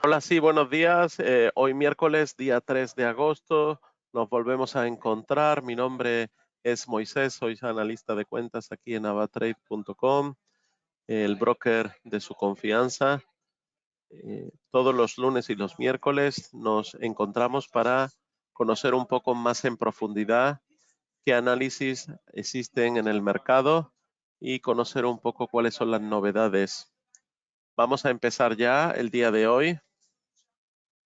Hola, sí, buenos días. Hoy miércoles, día 3 de agosto, nos volvemos a encontrar. Mi nombre es Moisés, soy analista de cuentas aquí en avatrade.com, el broker de su confianza. Todos los lunes y los miércoles nos encontramos para conocer un poco más en profundidad qué análisis existen en el mercado y conocer un poco cuáles son las novedades. Vamos a empezar ya el día de hoy.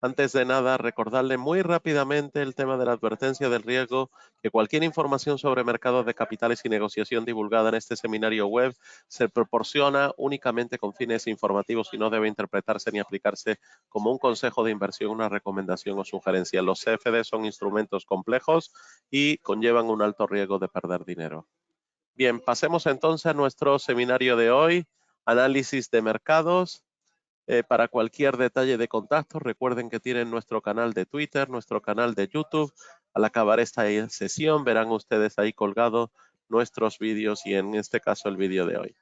Antes de nada, recordarle muy rápidamente el tema de la advertencia del riesgo, que cualquier información sobre mercados de capitales y negociación divulgada en este seminario web se proporciona únicamente con fines informativos y no debe interpretarse ni aplicarse como un consejo de inversión, una recomendación o sugerencia. Los CFD son instrumentos complejos y conllevan un alto riesgo de perder dinero. Bien, pasemos entonces a nuestro seminario de hoy, análisis de mercados. Para cualquier detalle de contacto, recuerden que tienen nuestro canal de Twitter, nuestro canal de YouTube. Al acabar esta sesión, verán ustedes ahí colgados nuestros vídeos y en este caso el vídeo de hoy.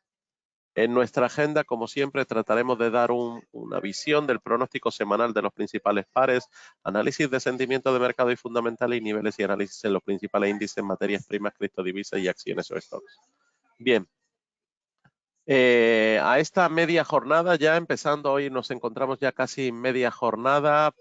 En nuestra agenda, como siempre, trataremos de dar una visión del pronóstico semanal de los principales pares, análisis de sentimiento de mercado y fundamental y niveles y análisis en los principales índices, materias primas, criptodivisas y acciones o stocks. Bien, a esta media jornada, ya empezando hoy, nos encontramos ya casi en media jornada,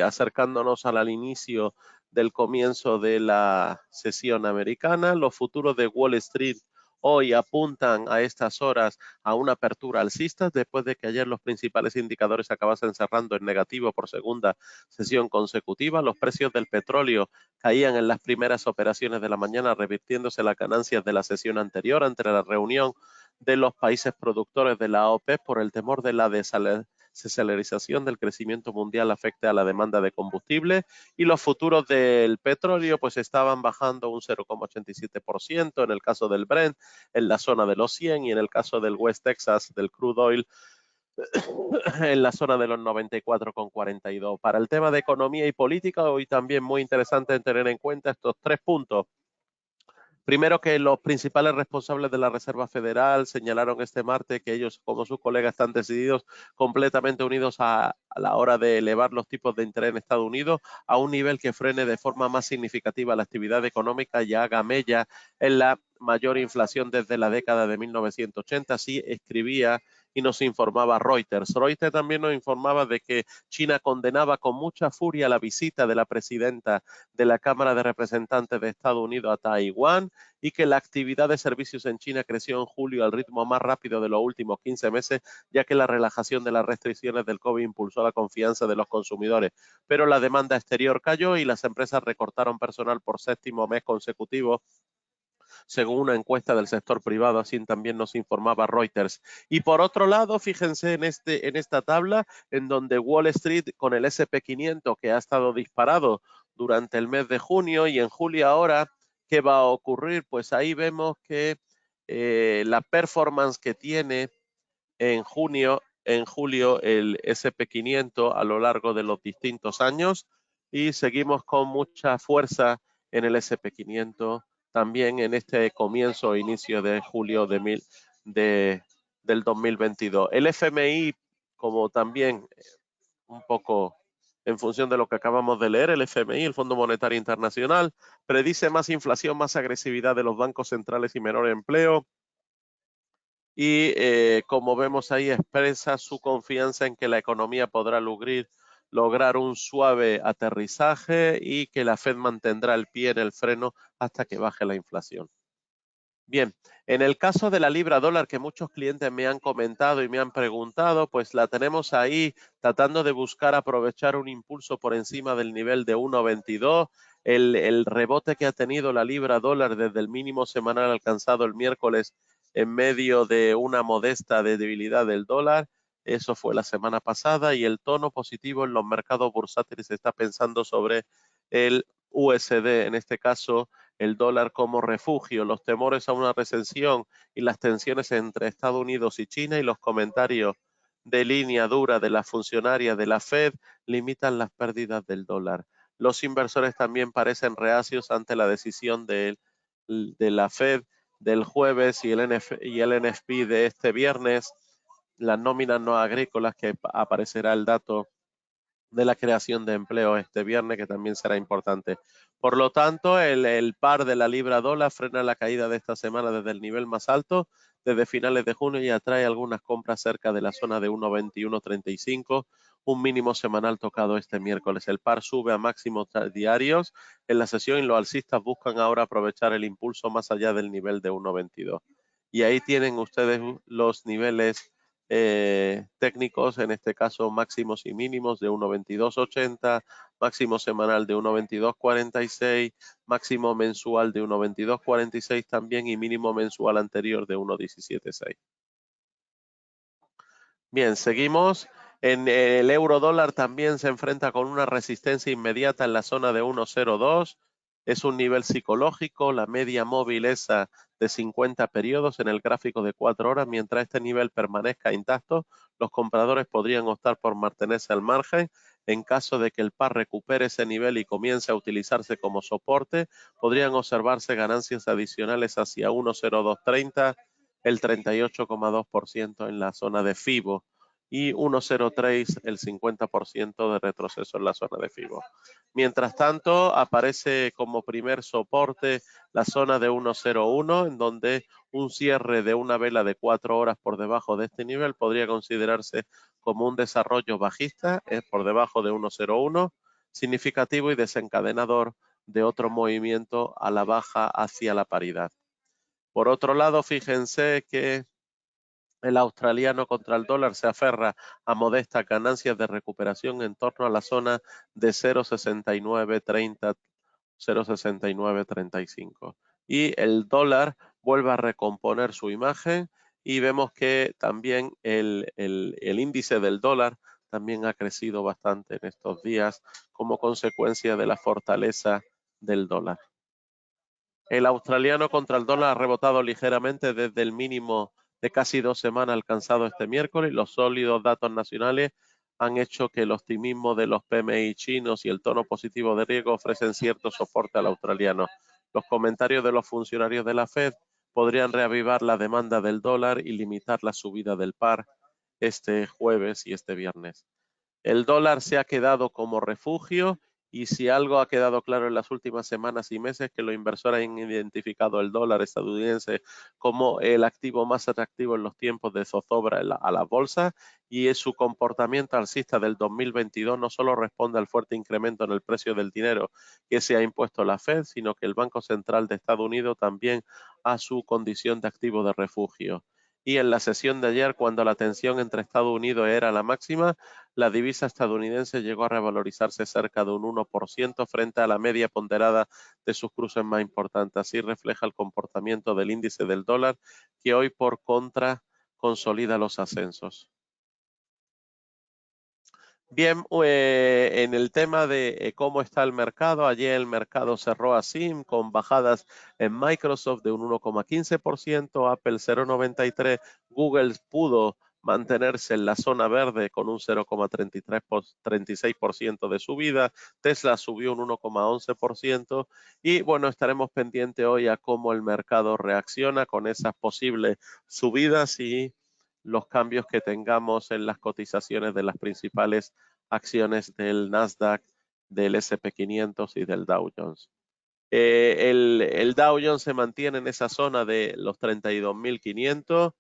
acercándonos al inicio del comienzo de la sesión americana. Los futuros de Wall Street hoy apuntan a estas horas a una apertura alcista, después de que ayer los principales indicadores acabasen cerrando en negativo por segunda sesión consecutiva. Los precios del petróleo caían en las primeras operaciones de la mañana, revirtiéndose las ganancias de la sesión anterior ante la reunión de los países productores de la OPEP por el temor de la desaceleración del crecimiento mundial afecte a la demanda de combustible, y los futuros del petróleo pues estaban bajando un 0,87% en el caso del Brent, en la zona de los 100, y en el caso del West Texas del crude oil en la zona de los 94,42. Para el tema de economía y política, hoy también muy interesante tener en cuenta estos tres puntos. Primero, que los principales responsables de la Reserva Federal señalaron este martes que ellos, como sus colegas, están decididos, completamente unidos a la hora de elevar los tipos de interés en Estados Unidos a un nivel que frene de forma más significativa la actividad económica y haga mella en la mayor inflación desde la década de 1980. Así escribía y nos informaba Reuters. Reuters también nos informaba de que China condenaba con mucha furia la visita de la presidenta de la Cámara de Representantes de Estados Unidos a Taiwán, y que la actividad de servicios en China creció en julio al ritmo más rápido de los últimos 15 meses, ya que la relajación de las restricciones del COVID impulsó la confianza de los consumidores. Pero la demanda exterior cayó y las empresas recortaron personal por séptimo mes consecutivo, según una encuesta del sector privado. Así también nos informaba Reuters. Y por otro lado, fíjense en esta tabla, en donde Wall Street con el SP500, que ha estado disparado durante el mes de junio, y en julio ahora, ¿qué va a ocurrir? Pues ahí vemos que la performance que tiene en julio el SP500 a lo largo de los distintos años, y seguimos con mucha fuerza en el SP500 también en este comienzo o inicio de julio del 2022. El FMI, como también un poco en función de lo que acabamos de leer, el FMI, el Fondo Monetario Internacional, predice más inflación, más agresividad de los bancos centrales y menor empleo. Y como vemos ahí, expresa su confianza en que la economía podrá lograr un suave aterrizaje y que la Fed mantendrá el pie en el freno hasta que baje la inflación. Bien, en el caso de la libra dólar, que muchos clientes me han comentado y me han preguntado, pues la tenemos ahí tratando de buscar aprovechar un impulso por encima del nivel de 1,22. El rebote que ha tenido la libra dólar desde el mínimo semanal alcanzado el miércoles en medio de una modesta debilidad del dólar, eso fue la semana pasada, y el tono positivo en los mercados bursátiles se está pensando sobre el USD, en este caso el dólar como refugio. Los temores a una recesión y las tensiones entre Estados Unidos y China y los comentarios de línea dura de la funcionaria de la Fed limitan las pérdidas del dólar. Los inversores también parecen reacios ante la decisión de la Fed del jueves y el NFP de este viernes, las nóminas no agrícolas, que aparecerá el dato de la creación de empleo este viernes, que también será importante. Por lo tanto, el par de la libra dólar frena la caída de esta semana desde el nivel más alto, desde finales de junio, y atrae algunas compras cerca de la zona de 1.2135, un mínimo semanal tocado este miércoles. El par sube a máximos diarios en la sesión y los alcistas buscan ahora aprovechar el impulso más allá del nivel de 1.22. Y ahí tienen ustedes los niveles técnicos, en este caso máximos y mínimos de 1.2280, máximo semanal de 1.2246, máximo mensual de 1.2246 también y mínimo mensual anterior de 1.176. Bien, seguimos. En el euro dólar también se enfrenta con una resistencia inmediata en la zona de 1.02. Es un nivel psicológico, la media móvil esa de 50 periodos en el gráfico de 4 horas. Mientras este nivel permanezca intacto, los compradores podrían optar por mantenerse al margen. En caso de que el par recupere ese nivel y comience a utilizarse como soporte, podrían observarse ganancias adicionales hacia 1.0230, el 38,2% en la zona de FIBO y 1.03 el 50% de retroceso en la zona de FIBO. Mientras tanto, aparece como primer soporte la zona de 1.01, en donde un cierre de una vela de 4 horas por debajo de este nivel podría considerarse como un desarrollo bajista, por debajo de 1.01, significativo y desencadenador de otro movimiento a la baja hacia la paridad. Por otro lado, fíjense que el australiano contra el dólar se aferra a modestas ganancias de recuperación en torno a la zona de 0.6930, 0.6935. Y el dólar vuelve a recomponer su imagen y vemos que también el índice del dólar también ha crecido bastante en estos días como consecuencia de la fortaleza del dólar. El australiano contra el dólar ha rebotado ligeramente desde el mínimo de casi 2 semanas alcanzado este miércoles. Los sólidos datos nacionales han hecho que el optimismo de los PMI chinos y el tono positivo de riesgo ofrecen cierto soporte al australiano. Los comentarios de los funcionarios de la Fed podrían reavivar la demanda del dólar y limitar la subida del par este jueves y este viernes. El dólar se ha quedado como refugio y si algo ha quedado claro en las últimas semanas y meses, que los inversores han identificado el dólar estadounidense como el activo más atractivo en los tiempos de zozobra a la bolsa, y su comportamiento alcista del 2022 no solo responde al fuerte incremento en el precio del dinero que se ha impuesto la Fed, sino que el Banco Central de Estados Unidos también a su condición de activo de refugio. Y en la sesión de ayer, cuando la tensión entre Estados Unidos era la máxima, la divisa estadounidense llegó a revalorizarse cerca de un 1% frente a la media ponderada de sus cruces más importantes. Así refleja el comportamiento del índice del dólar, que hoy por contra consolida los ascensos. Bien, en el tema de cómo está el mercado, ayer el mercado cerró así, con bajadas en Microsoft de un 1,15%, Apple 0,93%, Google pudo mantenerse en la zona verde con un 0,36% de subida, Tesla subió un 1,11% y bueno, estaremos pendientes hoy a cómo el mercado reacciona con esas posibles subidas y los cambios que tengamos en las cotizaciones de las principales acciones del Nasdaq, del S&P 500 y del Dow Jones. El Dow Jones se mantiene en esa zona de los 32.500,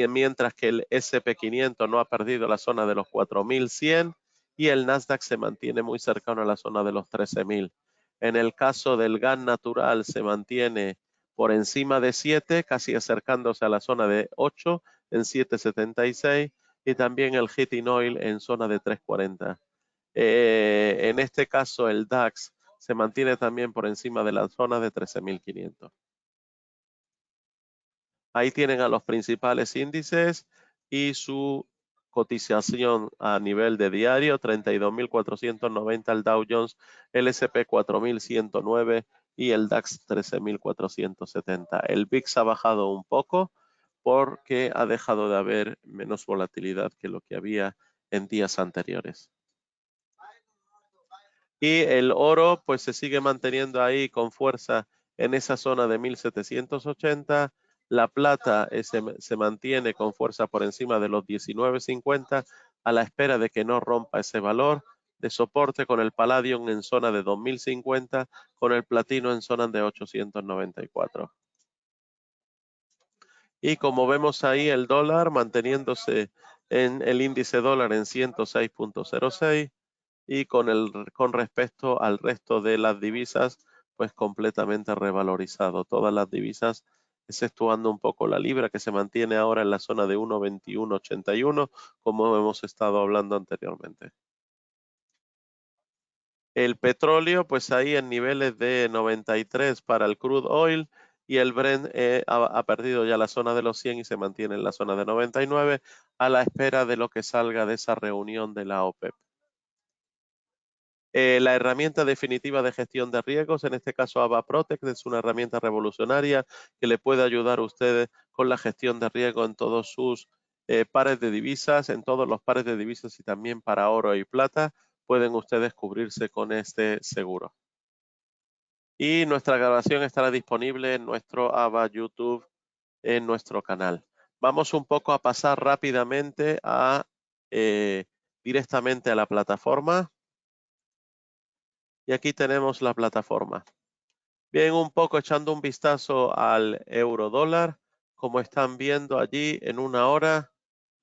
mientras que el S&P 500 no ha perdido la zona de los 4.100 y el Nasdaq se mantiene muy cercano a la zona de los 13.000. En el caso del gas natural se mantiene por encima de 7, casi acercándose a la zona de 8 en 7.76 y también el heating oil en zona de 3.40. En este caso el DAX se mantiene también por encima de la zona de 13.500. Ahí tienen a los principales índices y su cotización a nivel de diario: 32.490 el Dow Jones, el S&P 4.109 y el DAX 13.470. El VIX ha bajado un poco porque ha dejado de haber menos volatilidad que lo que había en días anteriores. Y el oro pues se sigue manteniendo ahí con fuerza en esa zona de 1.780. La plata se mantiene con fuerza por encima de los 19.50. a la espera de que no rompa ese valor de soporte, con el Palladium en zona de 2050, con el platino en zona de 894. Y como vemos ahí, el dólar manteniéndose en el índice dólar en 106.06 y con respecto al resto de las divisas, pues completamente revalorizado. Todas las divisas, exceptuando un poco la libra, que se mantiene ahora en la zona de 1.2181, como hemos estado hablando anteriormente. El petróleo, pues ahí en niveles de 93 para el crude oil, y el Brent ha perdido ya la zona de los 100 y se mantiene en la zona de 99 a la espera de lo que salga de esa reunión de la OPEP. La herramienta definitiva de gestión de riesgos, en este caso AVA Protect, es una herramienta revolucionaria que le puede ayudar a ustedes con la gestión de riesgo en todos sus pares de divisas, en todos los pares de divisas, y también para oro y plata pueden ustedes cubrirse con este seguro. Y nuestra grabación estará disponible en nuestro AVA YouTube, en nuestro canal. Vamos un poco a pasar rápidamente directamente a la plataforma. Y aquí tenemos la plataforma. Bien, un poco echando un vistazo al euro dólar. Como están viendo allí, en una hora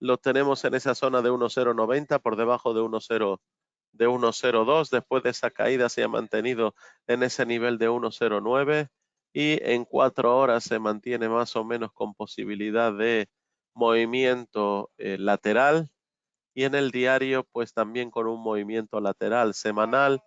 lo tenemos en esa zona de 1.090, por debajo de 1.02. Después de esa caída se ha mantenido en ese nivel de 1.09 y en 4 horas se mantiene más o menos con posibilidad de movimiento lateral, y en el diario pues también con un movimiento lateral semanal,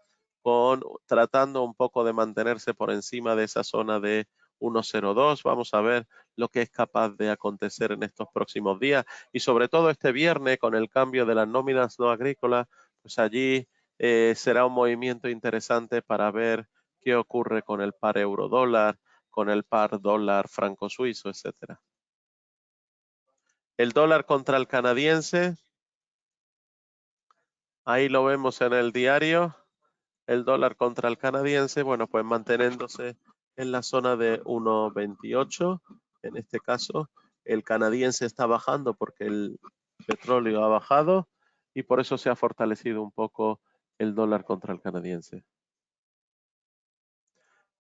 tratando un poco de mantenerse por encima de esa zona de 1.02. Vamos a ver lo que es capaz de acontecer en estos próximos días, y sobre todo este viernes con el cambio de las nóminas no agrícolas, pues allí será un movimiento interesante para ver qué ocurre con el par euro dólar, con el par dólar franco suizo, etcétera. El dólar contra el canadiense, ahí lo vemos en el diario. El dólar contra el canadiense, bueno, pues manteniéndose en la zona de 1.28. En este caso, el canadiense está bajando porque el petróleo ha bajado y por eso se ha fortalecido un poco el dólar contra el canadiense.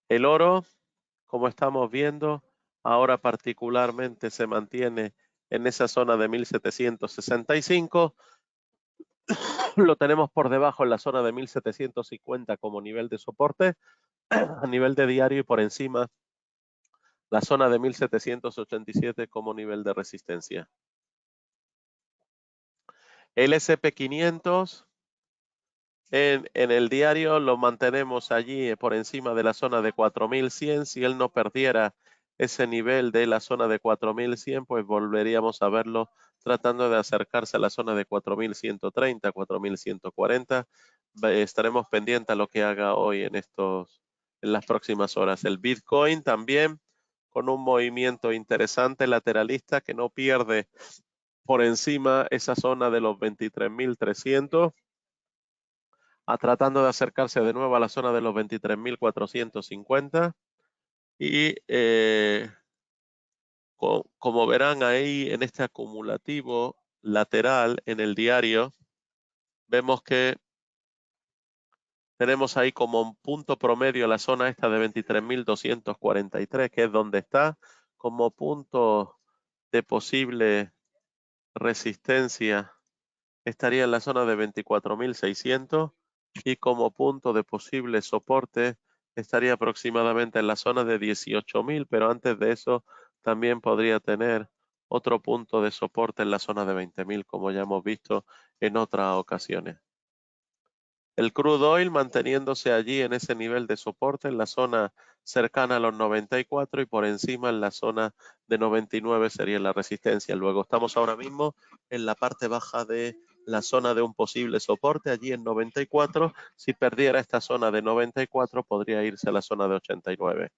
El oro, como estamos viendo, ahora particularmente se mantiene en esa zona de 1.765. Lo tenemos por debajo en la zona de 1.750 como nivel de soporte a nivel de diario, y por encima la zona de 1.787 como nivel de resistencia. El SP500 en el diario lo mantenemos allí por encima de la zona de 4.100. Si él no perdiera ese nivel de la zona de 4.100, pues volveríamos a verlo tratando de acercarse a la zona de 4.130, 4.140. Estaremos pendientes a lo que haga hoy en las próximas horas. El Bitcoin también con un movimiento interesante lateralista que no pierde por encima esa zona de los 23.300, tratando de acercarse de nuevo a la zona de los 23.450. Y como verán ahí en este acumulativo lateral en el diario, vemos que tenemos ahí como un punto promedio la zona esta de 23.243, que es donde está como punto de posible resistencia. Estaría en la zona de 24.600, y como punto de posible soporte estaría aproximadamente en la zona de 18.000, pero antes de eso también podría tener otro punto de soporte en la zona de 20.000, como ya hemos visto en otras ocasiones. El crude oil manteniéndose allí en ese nivel de soporte en la zona cercana a los 94, y por encima en la zona de 99 sería la resistencia. Luego estamos ahora mismo en la parte baja de la zona de un posible soporte, allí en 94. Si perdiera esta zona de 94 podría irse a la zona de 89.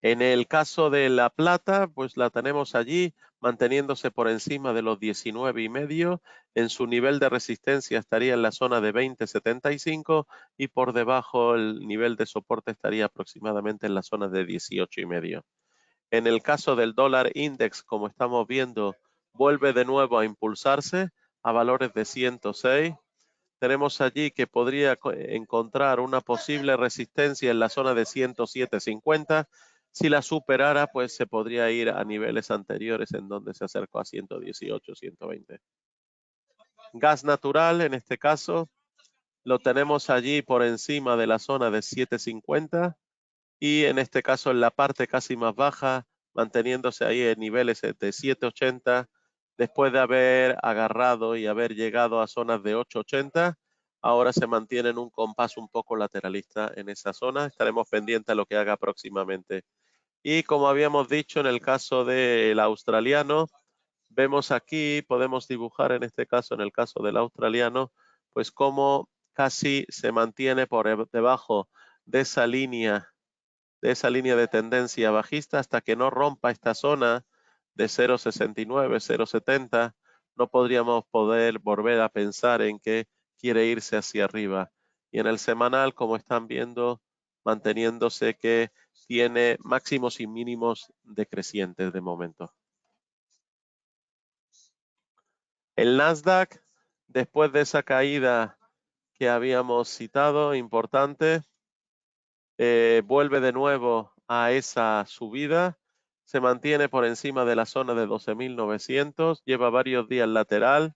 En el caso de la plata, pues la tenemos allí manteniéndose por encima de los 19,5. En su nivel de resistencia estaría en la zona de 20,75, y por debajo el nivel de soporte estaría aproximadamente en la zona de 18,5. En el caso del dólar index, como estamos viendo, vuelve de nuevo a impulsarse a valores de 106. Tenemos allí que podría encontrar una posible resistencia en la zona de 107.50. Si la superara, pues se podría ir a niveles anteriores en donde se acercó a 118, 120. Gas natural, en este caso, lo tenemos allí por encima de la zona de 7.50 y en este caso en la parte casi más baja, manteniéndose ahí en niveles de 7.80, después de haber agarrado y haber llegado a zonas de 8.80, ahora se mantiene en un compás un poco lateralista en esa zona. Estaremos pendientes a lo que haga próximamente. Y como habíamos dicho en el caso del australiano, vemos aquí, podemos dibujar en este caso, en el caso del australiano, pues cómo casi se mantiene por debajo de esa línea de tendencia bajista hasta que no rompa esta zona de 0.69, 0.70, no podríamos poder volver a pensar en que quiere irse hacia arriba. Y en el semanal, como están viendo, manteniéndose que tiene máximos y mínimos decrecientes de momento. El Nasdaq, después de esa caída que habíamos citado, importante, vuelve de nuevo a esa subida, se mantiene por encima de la zona de 12.900, lleva varios días lateral.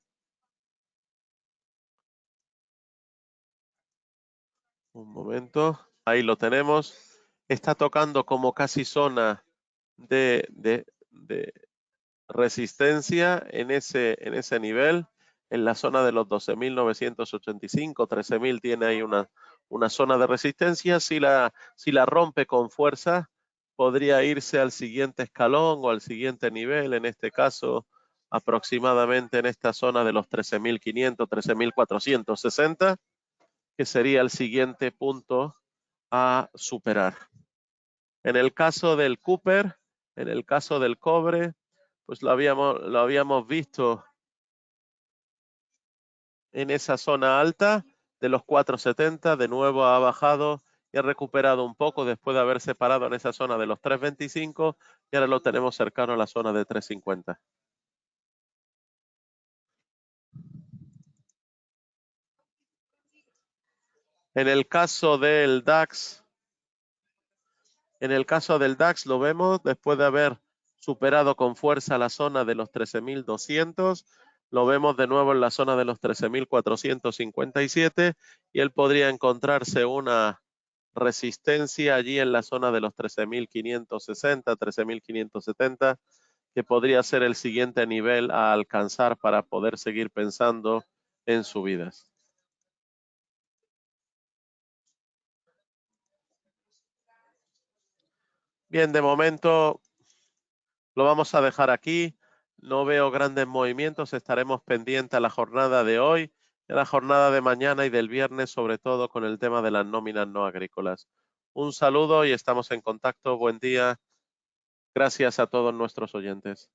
Un momento, ahí lo tenemos. Está tocando como casi zona de resistencia en ese nivel, en la zona de los 12.985, 13.000 tiene ahí una zona de resistencia. Si la rompe con fuerza, podría irse al siguiente escalón o al siguiente nivel, en este caso aproximadamente en esta zona de los 13.500, 13.460, que sería el siguiente punto a superar. En el caso del Cooper, en el caso del cobre, pues lo habíamos visto en esa zona alta de los 4.70, de nuevo ha bajado y ha recuperado un poco después de haberse parado en esa zona de los 3.25 y ahora lo tenemos cercano a la zona de 3.50. En el caso del DAX, lo vemos después de haber superado con fuerza la zona de los 13.200, lo vemos de nuevo en la zona de los 13.457 y él podría encontrarse una resistencia allí en la zona de los 13.560, 13.570, que podría ser el siguiente nivel a alcanzar para poder seguir pensando en subidas. Bien, de momento lo vamos a dejar aquí. No veo grandes movimientos. Estaremos pendientes a la jornada de hoy, a la jornada de mañana y del viernes, sobre todo con el tema de las nóminas no agrícolas. Un saludo y estamos en contacto. Buen día. Gracias a todos nuestros oyentes.